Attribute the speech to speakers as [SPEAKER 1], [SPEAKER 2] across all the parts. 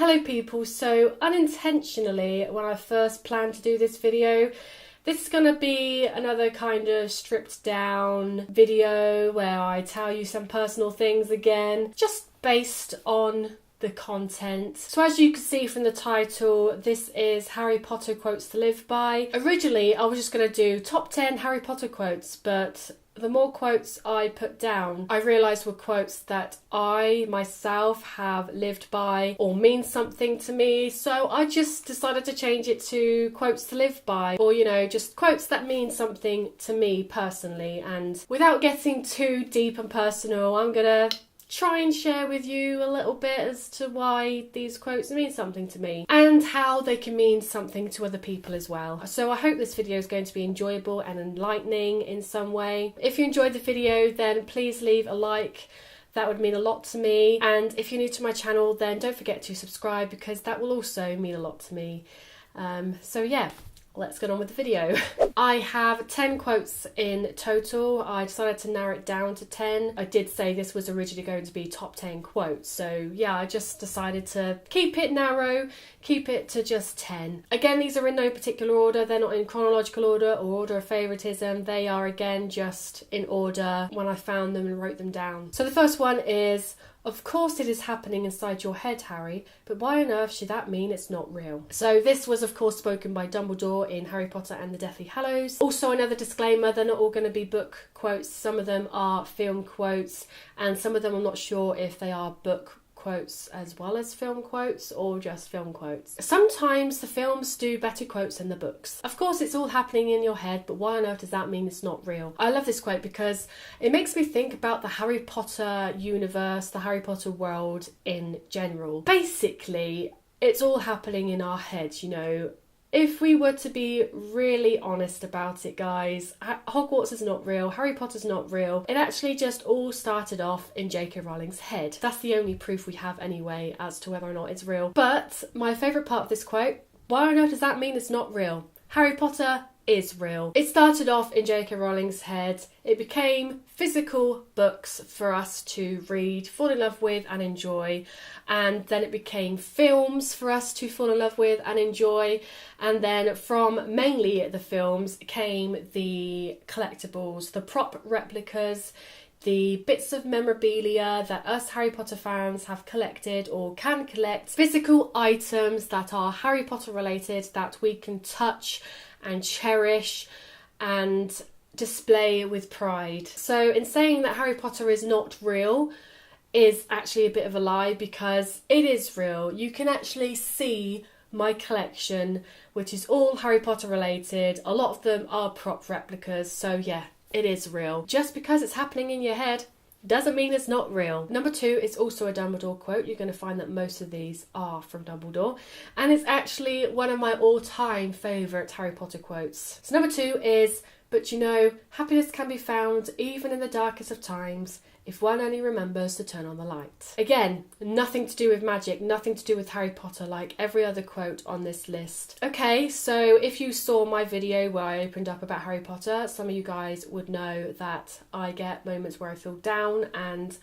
[SPEAKER 1] Hello people, so unintentionally when I first planned to do this video, this is going to be another kind of stripped down video where I tell you some personal things again, just based on the content. So as you can see from the title, this is Harry Potter quotes to live by. Originally I was just going to do top 10 Harry Potter quotes, but the more quotes I put down, I realised were quotes that I myself have lived by or mean something to me. So I just decided to change it to quotes to live by, or just quotes that mean something to me personally. And without getting too deep and personal, I'm gonna try and share with you a little bit as to why these quotes mean something to me and how they can mean something to other people as well. So I hope this video is going to be enjoyable and enlightening in some way. If you enjoyed the video, then please leave a like. That would mean a lot to me. And if you're new to my channel, then don't forget to subscribe because that will also mean a lot to me. So yeah. Let's get on with the video. I have 10 quotes in total. I decided to narrow it down to 10. I did say this was originally going to be top 10 quotes. So yeah, I just decided to keep it narrow, keep it to just 10. Again, these are in no particular order. They're not in chronological order or order of favoritism. They are again just in order when I found them and wrote them down. So the first one is, "Of course it is happening inside your head, Harry, but why on earth should that mean it's not real?" So this was of course spoken by Dumbledore in Harry Potter and the Deathly Hallows. Also another disclaimer, they're not all going to be book quotes. Some of them are film quotes and some of them I'm not sure if they are book quotes as well as film quotes or just film quotes. Sometimes the films do better quotes than the books. Of course it's all happening in your head, but why on earth does that mean it's not real? I love this quote because it makes me think about the Harry Potter universe, the Harry Potter world in general. Basically, it's all happening in our heads, If we were to be really honest about it, guys, Hogwarts is not real, Harry Potter's not real. It actually just all started off in J.K. Rowling's head. That's the only proof we have anyway as to whether or not it's real. But my favourite part of this quote, why on earth does that mean it's not real? Harry Potter is real. It started off in J.K. Rowling's head. It became physical books for us to read, fall in love with and enjoy, and then it became films for us to fall in love with and enjoy, and then from mainly the films came the collectibles, the prop replicas, the bits of memorabilia that us Harry Potter fans have collected or can collect, physical items that are Harry Potter related that we can touch and cherish and display with pride. So in saying that Harry Potter is not real is actually a bit of a lie, because it is real. You can actually see my collection, which is all Harry Potter related. A lot of them are prop replicas, so yeah, it is real. Just because it's happening in your head doesn't mean it's not real. Number 2 is also a Dumbledore quote. You're going to find that most of these are from Dumbledore, and it's actually one of my all-time favourite Harry Potter quotes. So number 2 is, "But happiness can be found even in the darkest of times, if one only remembers to turn on the light." Again, nothing to do with magic, nothing to do with Harry Potter, like every other quote on this list. Okay, so if you saw my video where I opened up about Harry Potter, some of you guys would know that I get moments where I feel down and,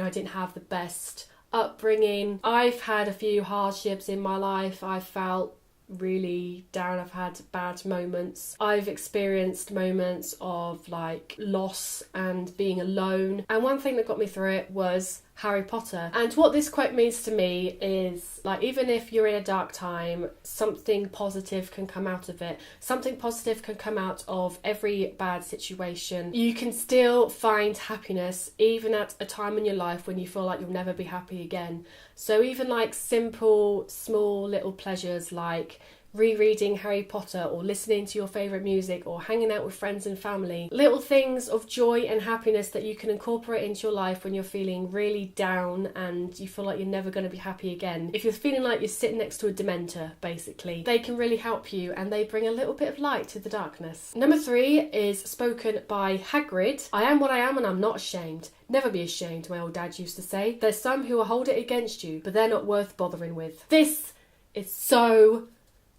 [SPEAKER 1] I didn't have the best upbringing. I've had a few hardships in my life. I've felt really down. I've had bad moments. I've experienced moments of loss and being alone, and one thing that got me through it was Harry Potter. And what this quote means to me is, even if you're in a dark time, something positive can come out of it. Something positive can come out of every bad situation. You can still find happiness even at a time in your life when you feel like you'll never be happy again. So even simple, small little pleasures like rereading Harry Potter or listening to your favourite music or hanging out with friends and family. Little things of joy and happiness that you can incorporate into your life when you're feeling really down and you feel like you're never going to be happy again. If you're feeling like you're sitting next to a dementor, basically, they can really help you and they bring a little bit of light to the darkness. Number 3 is spoken by Hagrid. "I am what I am and I'm not ashamed. Never be ashamed," my old dad used to say. "There's some who will hold it against you, but they're not worth bothering with." This is so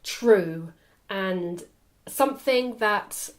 [SPEAKER 1] true and something that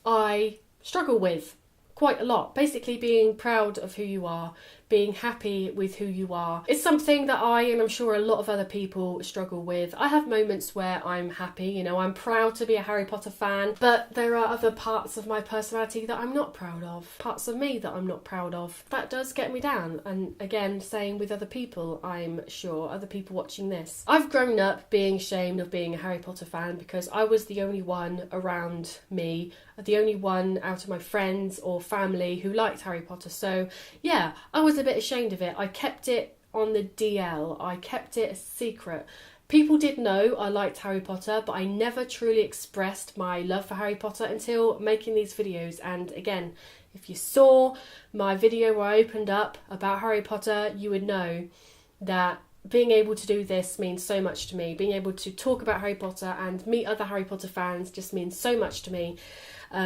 [SPEAKER 1] I struggle with quite a lot. Basically being proud of who you are, being happy with who you are. It's something that I, and I'm sure a lot of other people, struggle with. I have moments where I'm happy, you know, I'm proud to be a Harry Potter fan, but there are other parts of my personality that I'm not proud of, parts of me that I'm not proud of. That does get me down. And again, same with other people, I'm sure, other people watching this. I've grown up being ashamed of being a Harry Potter fan because I was the only one around me, the only one out of my friends or family who liked Harry Potter. So yeah, I was a bit ashamed of it. I kept it on the DL. I kept it a secret. People did know I liked Harry Potter, but I never truly expressed my love for Harry Potter until making these videos. And again, if you saw my video where I opened up about Harry Potter, you would know that being able to do this means so much to me. Being able to talk about Harry Potter and meet other Harry Potter fans just means so much to me.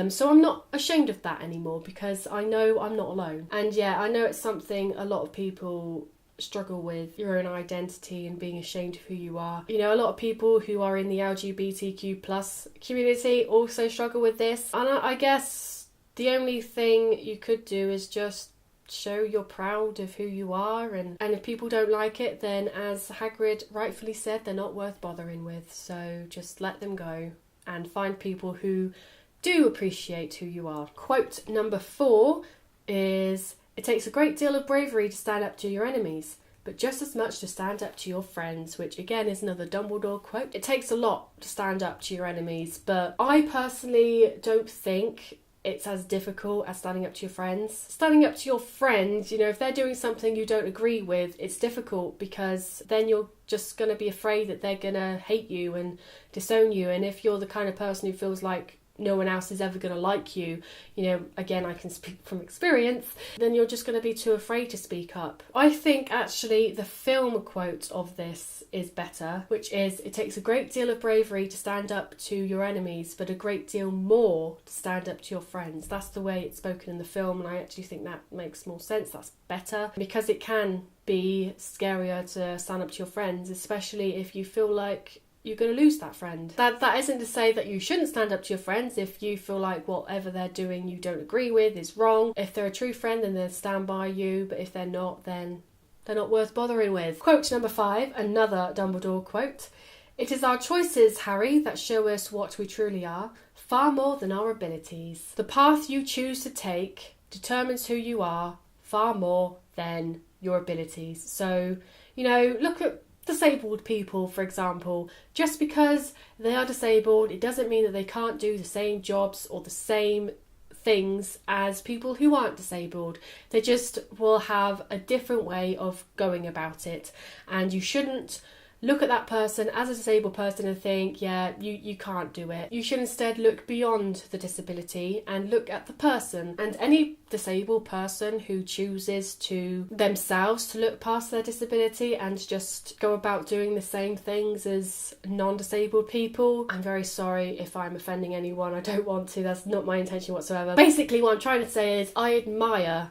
[SPEAKER 1] So I'm not ashamed of that anymore because I know I'm not alone. And yeah, I know it's something a lot of people struggle with, your own identity and being ashamed of who you are. You know, a lot of people who are in the LGBTQ plus community also struggle with this. And I guess the only thing you could do is just show you're proud of who you are, and if people don't like it, then as Hagrid rightfully said, they're not worth bothering with. So just let them go and find people who do appreciate who you are. Quote number 4 is, "It takes a great deal of bravery to stand up to your enemies, but just as much to stand up to your friends," which again is another Dumbledore quote. It takes a lot to stand up to your enemies, but I personally don't think it's as difficult as standing up to your friends. Standing up to your friends, you know, if they're doing something you don't agree with, it's difficult because then you're just going to be afraid that they're going to hate you and disown you. And if you're the kind of person who feels like no one else is ever going to like you, you know, again, I can speak from experience, then you're just going to be too afraid to speak up. I think actually the film quote of this is better, which is, "It takes a great deal of bravery to stand up to your enemies, but a great deal more to stand up to your friends." That's the way it's spoken in the film, and I actually think that makes more sense. That's better because it can be scarier to stand up to your friends, especially if you feel like you're going to lose that friend. That isn't to say that you shouldn't stand up to your friends if you feel like whatever they're doing you don't agree with is wrong. If they're a true friend, then they'll stand by you, but if they're not, then they're not worth bothering with. Quote number 5, another Dumbledore quote. "It is our choices, Harry, that show us what we truly are, far more than our abilities. The path you choose to take determines who you are, far more than your abilities." So, you know, look at disabled people, for example. Just because they are disabled, it doesn't mean that they can't do the same jobs or the same things as people who aren't disabled. They just will have a different way of going about it, and you shouldn't look at that person as a disabled person and think, yeah, you can't do it. You should instead look beyond the disability and look at the person. And any disabled person who chooses to themselves to look past their disability and just go about doing the same things as non-disabled people, I'm very sorry if I'm offending anyone. I don't want to. That's not my intention whatsoever. Basically, what I'm trying to say is I admire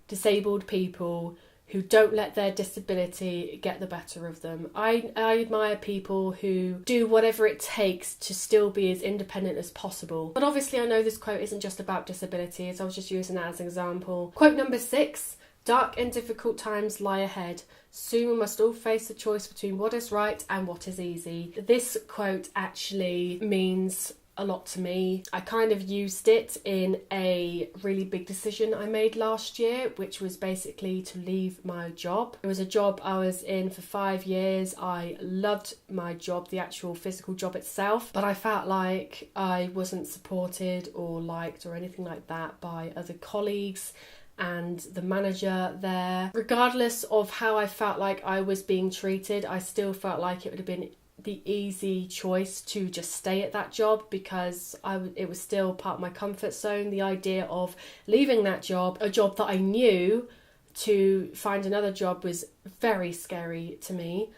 [SPEAKER 1] disabled people who don't let their disability get the better of them. I admire people who do whatever it takes to still be as independent as possible. But obviously I know this quote isn't just about disability, so I was just using that as an example. Quote number 6, "Dark and difficult times lie ahead. Soon we must all face the choice between what is right and what is easy." This quote actually means a lot to me. I kind of used it in a really big decision I made last year, which was basically to leave my job. It was a job I was in for 5 years. I loved my job, the actual physical job itself, but I felt like I wasn't supported or liked or anything like that by other colleagues and the manager there. Regardless of how I felt like I was being treated, I still felt like it would have been the easy choice to just stay at that job because it was still part of my comfort zone. The idea of leaving that job, a job that I knew, to find another job was very scary to me.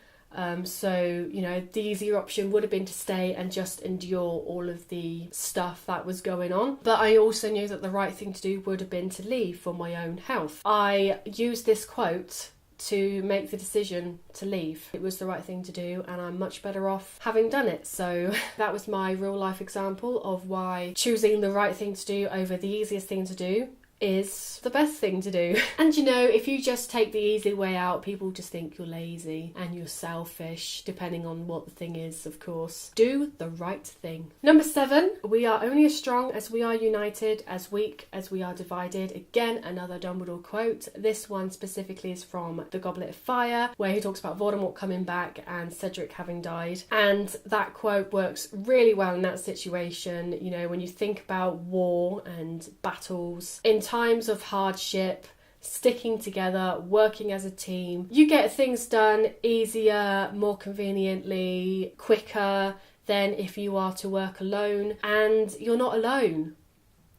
[SPEAKER 1] So, you know, the easier option would have been to stay and just endure all of the stuff that was going on. But I also knew that the right thing to do would have been to leave for my own health. I used this quote to make the decision to leave. It was the right thing to do, and I'm much better off having done it. So that was my real life example of why choosing the right thing to do over the easiest thing to do is the best thing to do. And you know, if you just take the easy way out, people just think you're lazy and you're selfish, depending on what the thing is, of course. Do the right thing. Number 7, we are only as strong as we are united, as weak as we are divided. Again, another Dumbledore quote. This one specifically is from The Goblet of Fire, where he talks about Voldemort coming back and Cedric having died. And that quote works really well in that situation. You know, when you think about war and battles, in times of hardship, sticking together, working as a team, you get things done easier, more conveniently, quicker than if you are to work alone, and you're not alone.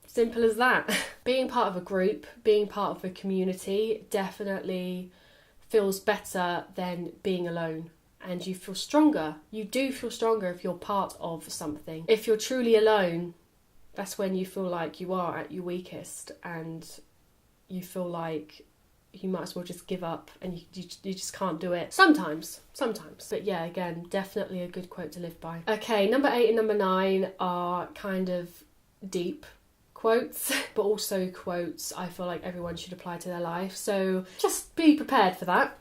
[SPEAKER 1] Simple as that. Being part of a group, being part of a community definitely feels better than being alone. And you feel stronger. You do feel stronger if you're part of something. If you're truly alone, that's when you feel like you are at your weakest and you feel like you might as well just give up and you just can't do it. Sometimes. But yeah, again, definitely a good quote to live by. Okay, number 8 and number 9 are kind of deep quotes, but also quotes I feel like everyone should apply to their life. So just be prepared for that.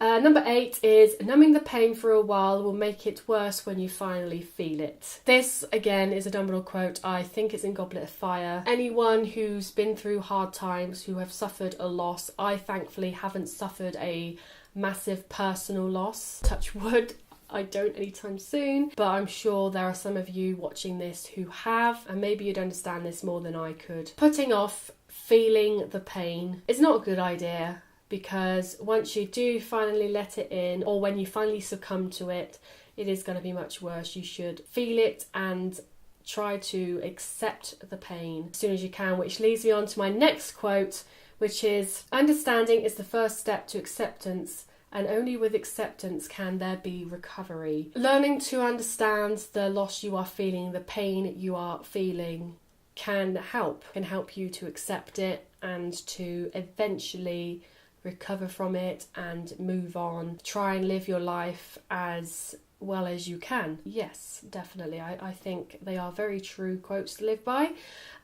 [SPEAKER 1] Number 8 is, numbing the pain for a while will make it worse when you finally feel it. This, again, is a Dumbledore quote. I think it's in Goblet of Fire. Anyone who's been through hard times, who have suffered a loss, I thankfully haven't suffered a massive personal loss. Touch wood. I don't anytime soon, but I'm sure there are some of you watching this who have, and maybe you'd understand this more than I could. Putting off feeling the pain is not a good idea, because once you do finally let it in, or when you finally succumb to it, it is going to be much worse. You should feel it and try to accept the pain as soon as you can, which leads me on to my next quote, which is, understanding is the first step to acceptance, and only with acceptance can there be recovery. Learning to understand the loss you are feeling, the pain you are feeling, can help you to accept it and to eventually recover from it and move on. Try and live your life as well as you can. Yes, definitely. I think they are very true quotes to live by.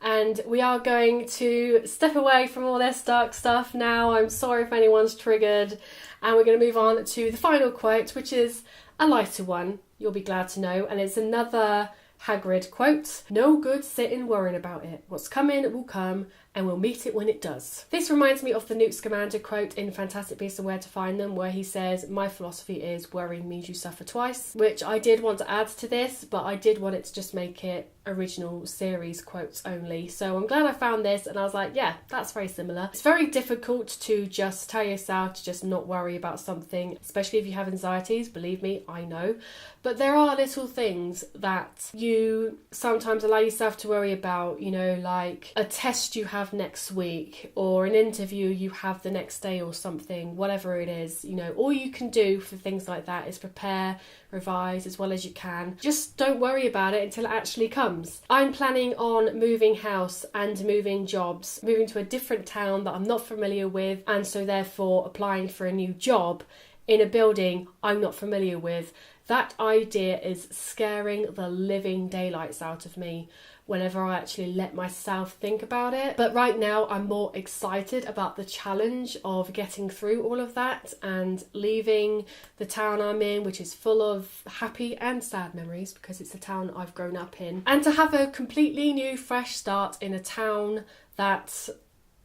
[SPEAKER 1] And we are going to step away from all this dark stuff now. I'm sorry if anyone's triggered. And we're going to move on to the final quote, which is a lighter one, you'll be glad to know. And it's another Hagrid quote. No good sitting worrying about it. What's coming will come, and we'll meet it when it does. This reminds me of the Newt Scamander quote in Fantastic Beasts and Where to Find Them, where he says, my philosophy is worrying means you suffer twice, which I did want to add to this, but I did want it to just make it original series quotes only. So I'm glad I found this, and I was like, yeah, that's very similar. It's very difficult to just tell yourself to just not worry about something, especially if you have anxieties. Believe me, I know. But there are little things that you sometimes allow yourself to worry about, you know, like a test you have next week or an interview you have the next day or something, whatever it is. You know, all you can do for things like that is prepare, revise as well as you can. Just don't worry about it until it actually comes. I'm planning on moving house and moving jobs, moving to a different town that I'm not familiar with, and so therefore applying for a new job in a building I'm not familiar with. That idea is scaring the living daylights out of me whenever I actually let myself think about it. But right now I'm more excited about the challenge of getting through all of that and leaving the town I'm in, which is full of happy and sad memories because it's a town I've grown up in, and to have a completely new fresh start in a town that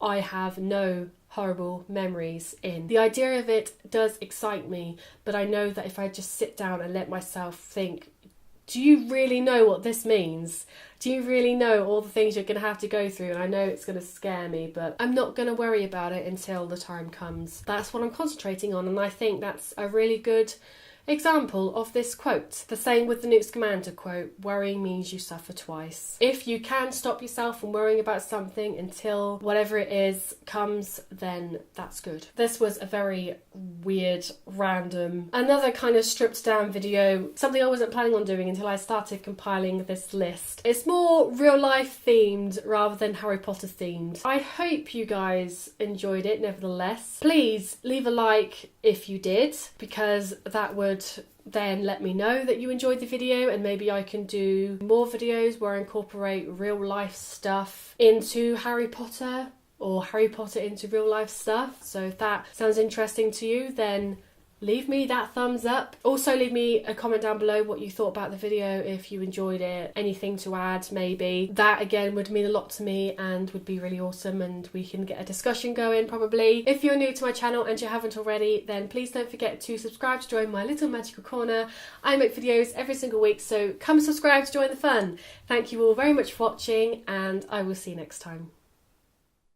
[SPEAKER 1] I have no horrible memories in. The idea of it does excite me, but I know that if I just sit down and let myself think, do you really know what this means? Do you really know all the things you're going to have to go through? And I know it's going to scare me, but I'm not going to worry about it until the time comes. That's what I'm concentrating on, and I think that's a really good example of this quote. The same with the Newt Scamander quote, worrying means you suffer twice. If you can stop yourself from worrying about something until whatever it is comes, then that's good. This was a very weird, random, another kind of stripped down video, something I wasn't planning on doing until I started compiling this list. It's more real life themed rather than Harry Potter themed. I hope you guys enjoyed it nevertheless. Please leave a like if you did, because that would then let me know that you enjoyed the video, and maybe I can do more videos where I incorporate real life stuff into Harry Potter or Harry Potter into real life stuff. So if that sounds interesting to you, then leave me that thumbs up. Also leave me a comment down below what you thought about the video, if you enjoyed it, anything to add maybe. That again would mean a lot to me and would be really awesome, and we can get a discussion going probably. If you're new to my channel and you haven't already, then please don't forget to subscribe to join my little magical corner. I make videos every single week, so come subscribe to join the fun. Thank you all very much for watching, and I will see you next time.